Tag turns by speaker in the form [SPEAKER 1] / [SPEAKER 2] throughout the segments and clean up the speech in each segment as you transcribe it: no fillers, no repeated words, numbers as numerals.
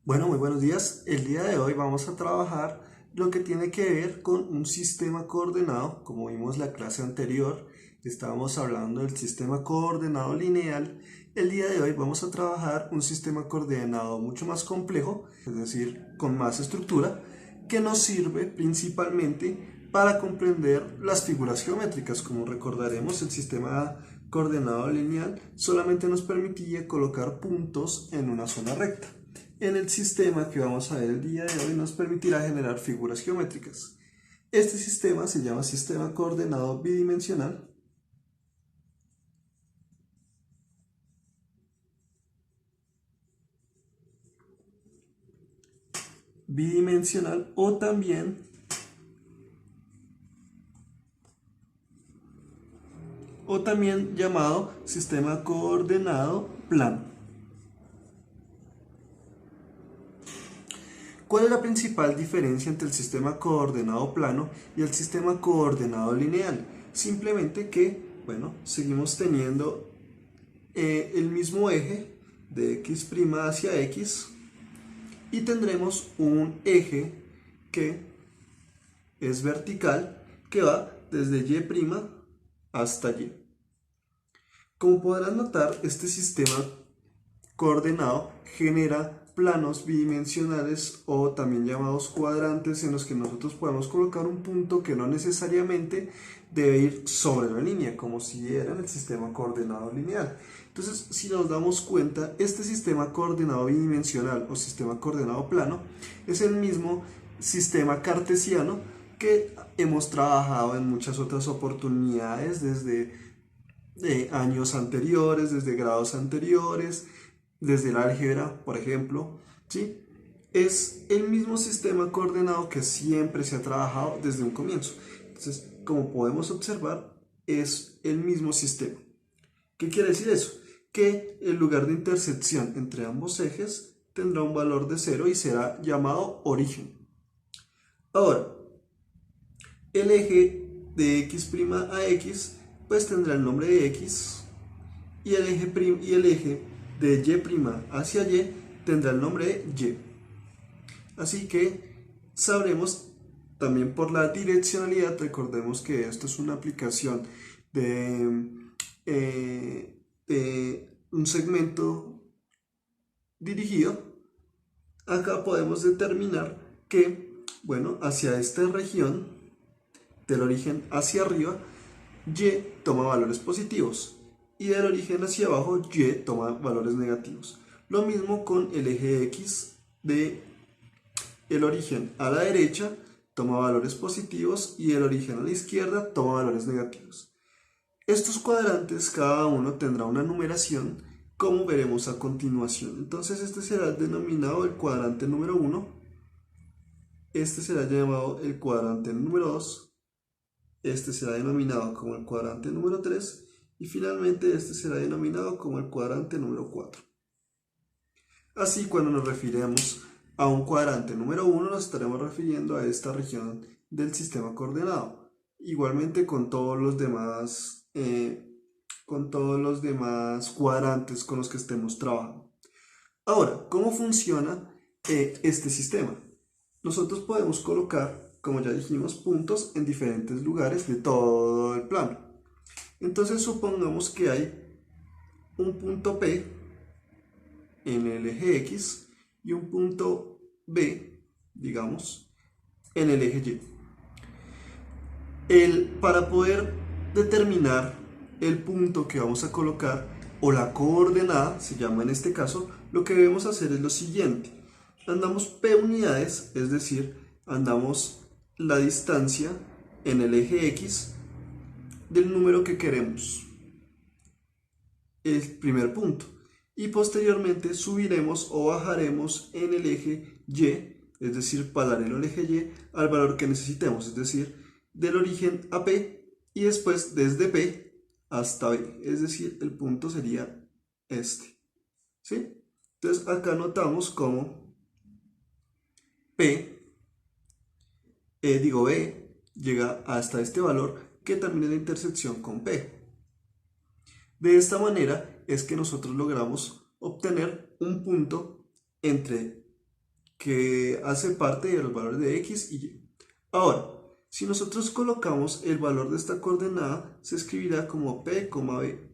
[SPEAKER 1] Bueno, muy buenos días. El día de hoy vamos a trabajar lo que tiene que ver con un sistema coordenado. Como vimos la clase anterior, estábamos hablando del sistema coordenado lineal. El día de hoy vamos a trabajar un sistema coordenado mucho más complejo, es decir, con más estructura, que nos sirve principalmente para comprender las figuras geométricas. Como recordaremos, el sistema coordenado lineal solamente nos permitía colocar puntos en una zona recta. En el sistema que vamos a ver el día de hoy nos permitirá generar figuras geométricas. Este sistema se llama sistema coordenado bidimensional o también llamado sistema coordenado plano. ¿Cuál es la principal diferencia entre el sistema coordenado plano y el sistema coordenado lineal? Simplemente que, bueno, seguimos teniendo el mismo eje de x' hacia x y tendremos un eje que es vertical que va desde y' hasta y. Como podrán notar, este sistema coordenado genera planos bidimensionales o también llamados cuadrantes en los que nosotros podemos colocar un punto que no necesariamente debe ir sobre la línea, como si era en el sistema coordenado lineal. Entonces, si nos damos cuenta, este sistema coordenado bidimensional o sistema coordenado plano es el mismo sistema cartesiano que hemos trabajado en muchas otras oportunidades desde años anteriores, desde grados anteriores, desde el álgebra, por ejemplo, ¿sí? Es el mismo sistema coordenado que siempre se ha trabajado desde un comienzo. Entonces, como podemos observar, es el mismo sistema. ¿Qué quiere decir eso? Que el lugar de intersección entre ambos ejes tendrá un valor de 0 y será llamado origen. Ahora, el eje de x' a x pues tendrá el nombre de x y el eje de y' hacia y tendrá el nombre de y. Así que sabremos también por la direccionalidad, recordemos que esto es una aplicación de un segmento dirigido. Acá podemos determinar que, bueno, hacia esta región, del origen hacia arriba, y toma valores positivos y del origen hacia abajo y toma valores negativos. Lo mismo con el eje x de el origen a la derecha toma valores positivos y el origen a la izquierda toma valores negativos. Estos cuadrantes cada uno tendrá una numeración como veremos a continuación. Entonces este será denominado el cuadrante número 1, este será llamado el cuadrante número 2, este será denominado como el cuadrante número 3 y finalmente este será denominado como el cuadrante número 4. Así, cuando nos refiramos a un cuadrante número 1 nos estaremos refiriendo a esta región del sistema coordenado. Igualmente con todos los demás cuadrantes con los que estemos trabajando. Ahora, ¿cómo funciona este sistema? Nosotros podemos colocar, como ya dijimos, puntos en diferentes lugares de todo el plano. Entonces supongamos que hay un punto P en el eje X y un punto B, digamos, en el eje Y. Para poder determinar el punto que vamos a colocar o la coordenada, se llama en este caso, lo que debemos hacer es lo siguiente. Andamos P unidades, es decir, andamos la distancia en el eje X del número que queremos, el primer punto, y posteriormente subiremos o bajaremos en el eje Y, es decir, paralelo al eje Y, al valor que necesitemos, es decir, del origen a P y después desde P hasta B, es decir, el punto sería este, ¿sí? Entonces acá notamos como B llega hasta este valor que también es la intersección con P. De esta manera es que nosotros logramos obtener un punto entre que hace parte de los valores de x y y. Ahora, si nosotros colocamos el valor de esta coordenada, se escribirá como p, b.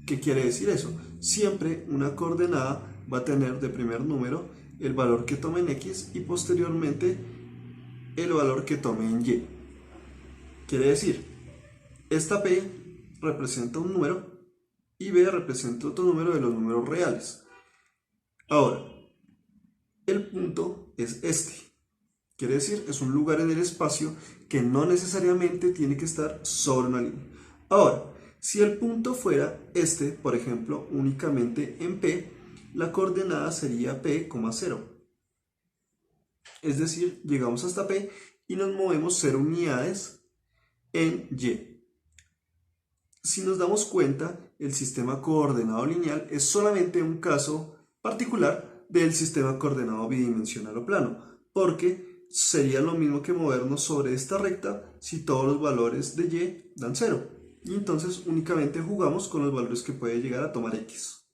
[SPEAKER 1] ¿Qué quiere decir eso? Siempre una coordenada va a tener de primer número el valor que tome en x y posteriormente el valor que tome en y. Quiere decir, esta p representa un número y b representa otro número de los números reales. Ahora, el punto es este. Quiere decir, es un lugar en el espacio que no necesariamente tiene que estar sobre una línea. Ahora, si el punto fuera este, por ejemplo, únicamente en P, la coordenada sería P, 0. Es decir, llegamos hasta P y nos movemos 0 unidades en Y. Si nos damos cuenta, el sistema coordenado lineal es solamente un caso particular del sistema coordenado bidimensional o plano, porque sería lo mismo que movernos sobre esta recta si todos los valores de Y dan 0. Y entonces únicamente jugamos con los valores que puede llegar a tomar X.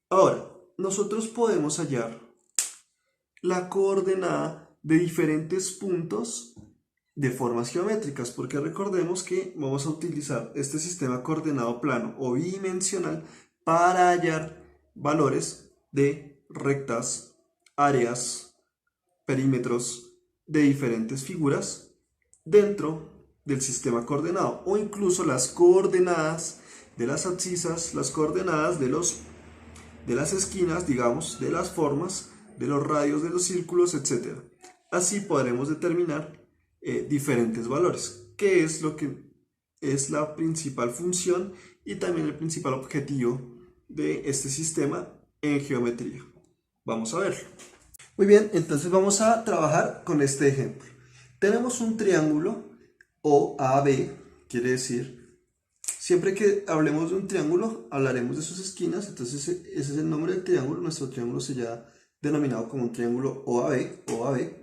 [SPEAKER 1] Ahora, nosotros podemos hallar la coordenada de diferentes puntos de formas geométricas, porque recordemos que vamos a utilizar este sistema coordenado plano o bidimensional para hallar valores de rectas, áreas, perímetros de diferentes figuras dentro del sistema coordenado, o incluso las coordenadas de las abscisas, las coordenadas de las esquinas, digamos, de las formas, de los radios de los círculos, etc. Así podremos determinar diferentes valores, que es lo que es la principal función y también el principal objetivo de este sistema en geometría. Vamos a verlo. Muy bien, entonces vamos a trabajar con este ejemplo. Tenemos un triángulo OAB, quiere decir, siempre que hablemos de un triángulo, hablaremos de sus esquinas, entonces ese es el nombre del triángulo, nuestro triángulo será denominado como un triángulo OAB,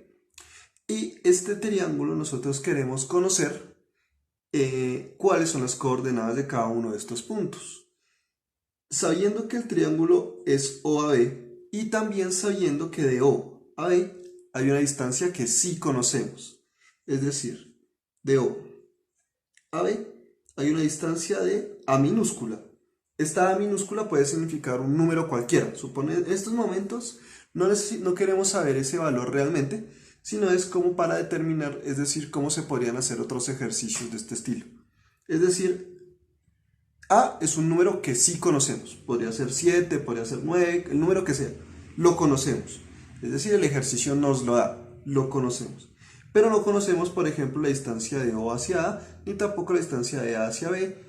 [SPEAKER 1] y este triángulo nosotros queremos conocer cuáles son las coordenadas de cada uno de estos puntos. Sabiendo que el triángulo es OAB y también sabiendo que de O a B hay una distancia que sí conocemos, es decir, de O a B hay una distancia de A minúscula. Esta A minúscula puede significar un número cualquiera. Supone en estos momentos no queremos saber ese valor realmente, sino es como para determinar, es decir, cómo se podrían hacer otros ejercicios de este estilo. Es decir, A es un número que sí conocemos. Podría ser 7, podría ser 9, el número que sea. Lo conocemos. Es decir, el ejercicio nos lo da, lo conocemos. Pero no conocemos, por ejemplo, la distancia de O hacia A, ni tampoco la distancia de A hacia B,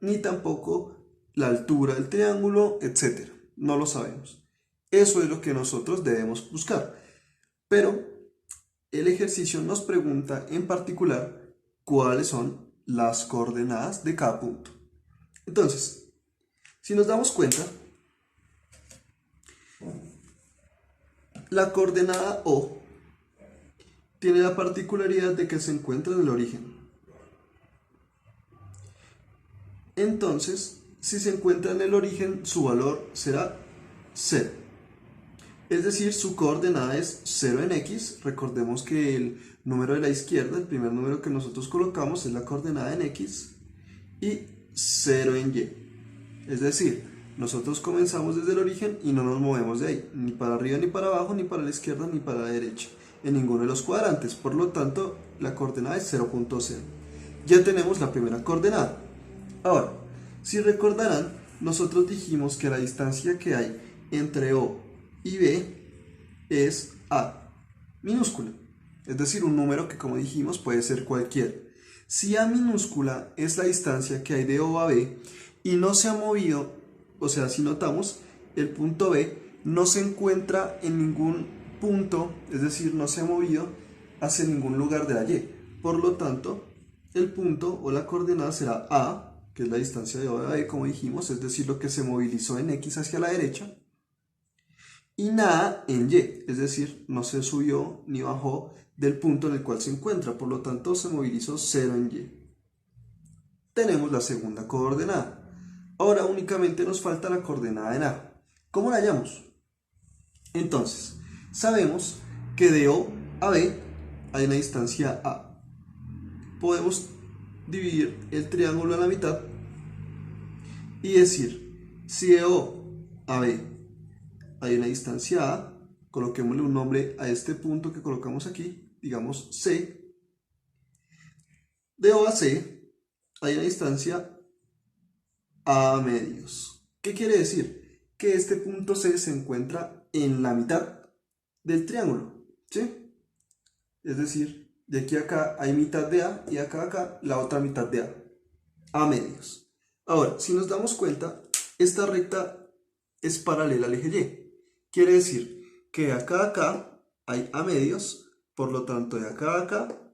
[SPEAKER 1] ni tampoco la altura del triángulo, etc. No lo sabemos. Eso es lo que nosotros debemos buscar. Pero el ejercicio nos pregunta en particular cuáles son las coordenadas de cada punto. Entonces, si nos damos cuenta, la coordenada O tiene la particularidad de que se encuentra en el origen. Entonces, si se encuentra en el origen, su valor será 0. Es decir, su coordenada es 0 en X. Recordemos que el número de la izquierda, el primer número que nosotros colocamos, es la coordenada en X. Y 0 en Y. Es decir, nosotros comenzamos desde el origen y no nos movemos de ahí. Ni para arriba, ni para abajo, ni para la izquierda, ni para la derecha. En ninguno de los cuadrantes. Por lo tanto, la coordenada es 0.0. Ya tenemos la primera coordenada. Ahora, si recordarán, nosotros dijimos que la distancia que hay entre O y B es A minúscula. Es decir, un número que, como dijimos, puede ser cualquiera. Si A minúscula es la distancia que hay de O a B y no se ha movido, o sea, si notamos, el punto B no se encuentra en ningún punto, es decir, no se ha movido hacia ningún lugar de la Y. Por lo tanto, el punto o la coordenada será A, que es la distancia de O a B, como dijimos, es decir, lo que se movilizó en X hacia la derecha, y nada en Y, es decir, no se subió ni bajó del punto en el cual se encuentra, por lo tanto se movilizó 0 en Y. Tenemos la segunda coordenada. Ahora únicamente nos falta la coordenada en A. ¿Cómo la hallamos? Entonces, sabemos que de O a B hay una distancia A. Podemos dividir el triángulo a la mitad y decir, si de O a B hay una distancia A, coloquémosle un nombre a este punto que colocamos aquí, digamos C. De O a C hay una distancia A medios. ¿Qué quiere decir? Que este punto C se encuentra en la mitad del triángulo, ¿sí? Es decir, de aquí a acá hay mitad de A y acá a acá la otra mitad de A medios. Ahora, si nos damos cuenta, esta recta es paralela al eje Y. Quiere decir que de acá a acá hay A medios, por lo tanto de acá a acá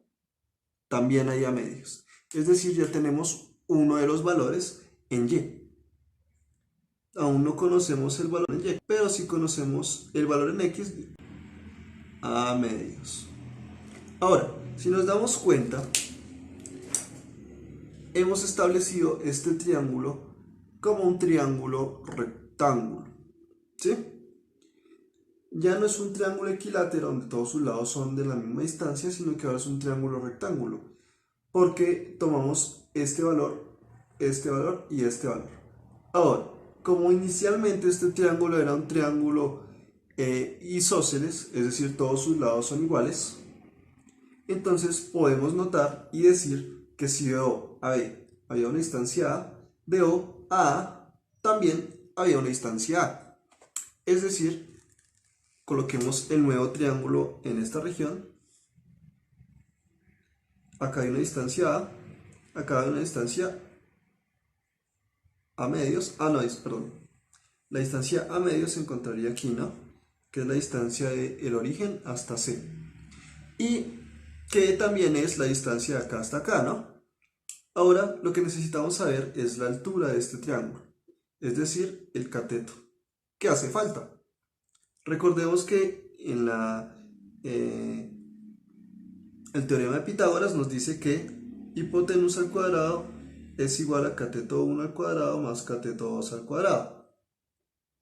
[SPEAKER 1] también hay A medios. Es decir, ya tenemos uno de los valores en Y. Aún no conocemos el valor en Y, pero sí conocemos el valor en X, A medios. Ahora, si nos damos cuenta, hemos establecido este triángulo como un triángulo rectángulo, ¿sí? Ya no es un triángulo equilátero donde todos sus lados son de la misma distancia, sino que ahora es un triángulo rectángulo, porque tomamos este valor y este valor. Ahora, como inicialmente este triángulo era un triángulo isósceles, es decir, todos sus lados son iguales, entonces podemos notar y decir que si de O a B había una distancia A, de O a A también había una distancia A. Es decir, coloquemos el nuevo triángulo en esta región. Acá hay una distancia A, acá hay una distancia A medios. Ah, no, perdón. La distancia A medios se encontraría aquí, ¿no? Que es la distancia del origen hasta C. Y que también es la distancia de acá hasta acá, ¿no? Ahora lo que necesitamos saber es la altura de este triángulo, es decir, el cateto. ¿Qué hace falta? Recordemos que en el teorema de Pitágoras nos dice que hipotenusa al cuadrado es igual a cateto 1 al cuadrado más cateto 2 al cuadrado.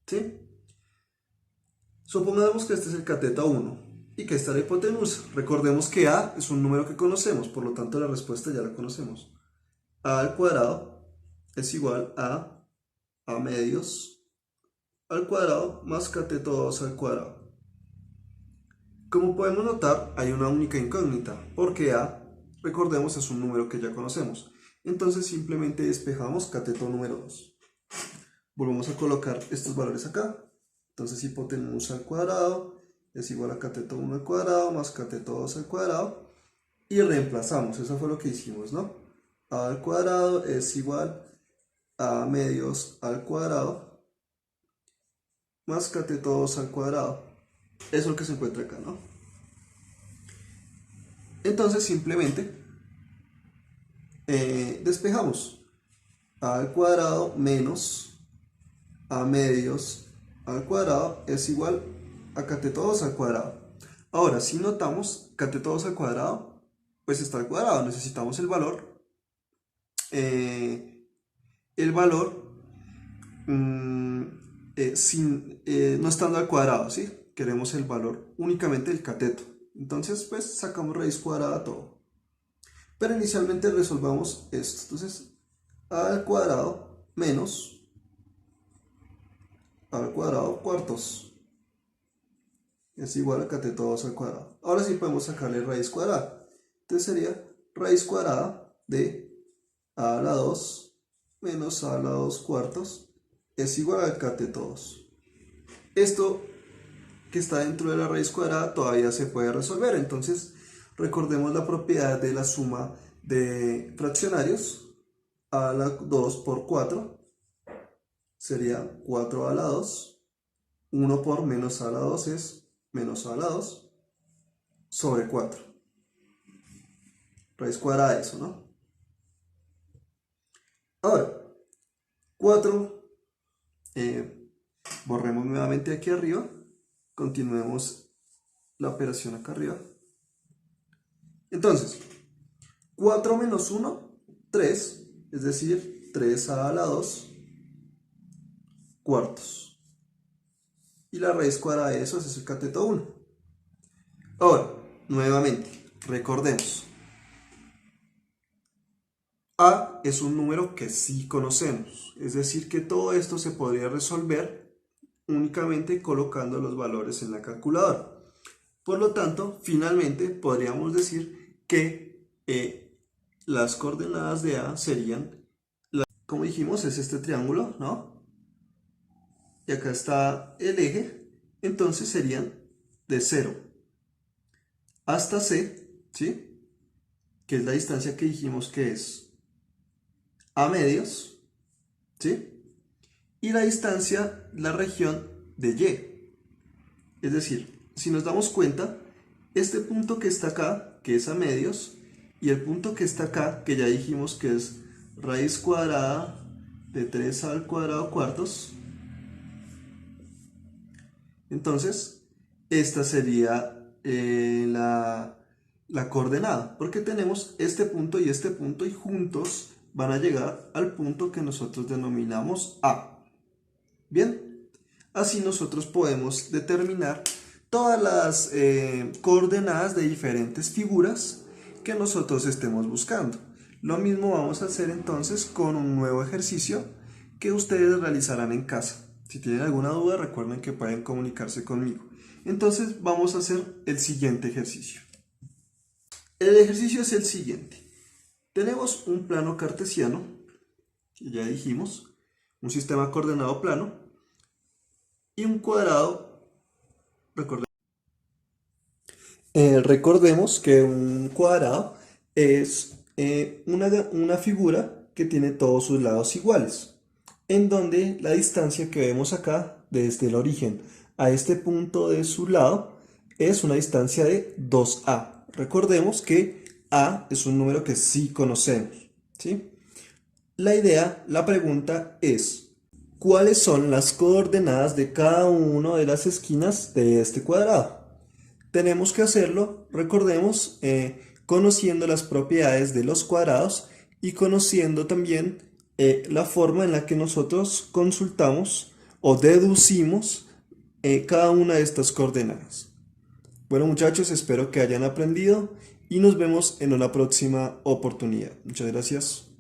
[SPEAKER 1] ¿Sí? Supongamos que este es el cateto 1 y que esta es la hipotenusa. Recordemos que A es un número que conocemos, por lo tanto la respuesta ya la conocemos. A al cuadrado es igual a medios al cuadrado más cateto 2 al cuadrado. Como podemos notar, hay una única incógnita, porque A, recordemos, es un número que ya conocemos. Entonces simplemente despejamos cateto número 2. Volvemos a colocar estos valores acá. Entonces hipotenusa al cuadrado es igual a cateto 1 al cuadrado más cateto 2 al cuadrado. Y reemplazamos, eso fue lo que hicimos, ¿no? A al cuadrado es igual a medios al cuadrado más cateto 2 al cuadrado. Eso es lo que se encuentra acá, ¿no? Entonces simplemente despejamos. A al cuadrado menos a medios al cuadrado es igual a cateto 2 al cuadrado. Ahora, si notamos cateto 2 al cuadrado, pues está al cuadrado. Necesitamos el valor. El valor no estando al cuadrado, ¿sí? Queremos el valor únicamente del cateto. Entonces, pues sacamos raíz cuadrada a todo. Pero inicialmente resolvamos esto. Entonces, a al cuadrado menos a al cuadrado cuartos es igual a cateto 2 al cuadrado. Ahora sí podemos sacarle raíz cuadrada. Entonces sería raíz cuadrada de a a la 2 menos a la 2 cuartos es igual al cateto 2. Esto que está dentro de la raíz cuadrada todavía se puede resolver. Entonces recordemos la propiedad de la suma de fraccionarios. A a la 2 por 4 sería 4 a la 2. 1 por menos a la 2 es menos a la 2 sobre 4. Raíz cuadrada de eso, ¿no? Ahora, 4, borremos nuevamente aquí arriba. Continuemos la operación acá arriba. Entonces, 4 menos 1, 3, es decir, 3 a la 2 cuartos. y la raíz cuadrada de eso es el cateto 1. Ahora, nuevamente, recordemos. A es un número que sí conocemos, es decir que todo esto se podría resolver únicamente colocando los valores en la calculadora. Por lo tanto, finalmente podríamos decir que las coordenadas de A serían, como dijimos, es este triángulo, ¿no? Y acá está el eje, entonces serían de 0 hasta C, ¿sí? Que es la distancia que dijimos que es A medios, ¿sí? Y la distancia, la región de Y. Es decir, si nos damos cuenta, este punto que está acá, que es A medios, y el punto que está acá, que ya dijimos que es raíz cuadrada de 3 al cuadrado cuartos, entonces esta sería la coordenada, porque tenemos este punto y juntos van a llegar al punto que nosotros denominamos A. Bien, así nosotros podemos determinar todas las coordenadas de diferentes figuras que nosotros estemos buscando. Lo mismo vamos a hacer entonces con un nuevo ejercicio que ustedes realizarán en casa. Si tienen alguna duda, recuerden que pueden comunicarse conmigo. Entonces vamos a hacer el siguiente ejercicio. El ejercicio es el siguiente. Tenemos un plano cartesiano, que ya dijimos, un sistema coordenado plano, y un cuadrado. Recordemos que un cuadrado es una figura que tiene todos sus lados iguales, en donde la distancia que vemos acá, desde el origen a este punto de su lado, es una distancia de 2A. Recordemos que A es un número que sí conocemos, ¿sí? La pregunta es, ¿cuáles son las coordenadas de cada una de las esquinas de este cuadrado? Tenemos que hacerlo, recordemos, conociendo las propiedades de los cuadrados y conociendo también la forma en la que nosotros consultamos o deducimos cada una de estas coordenadas. Bueno, muchachos, espero que hayan aprendido y nos vemos en una próxima oportunidad. Muchas gracias.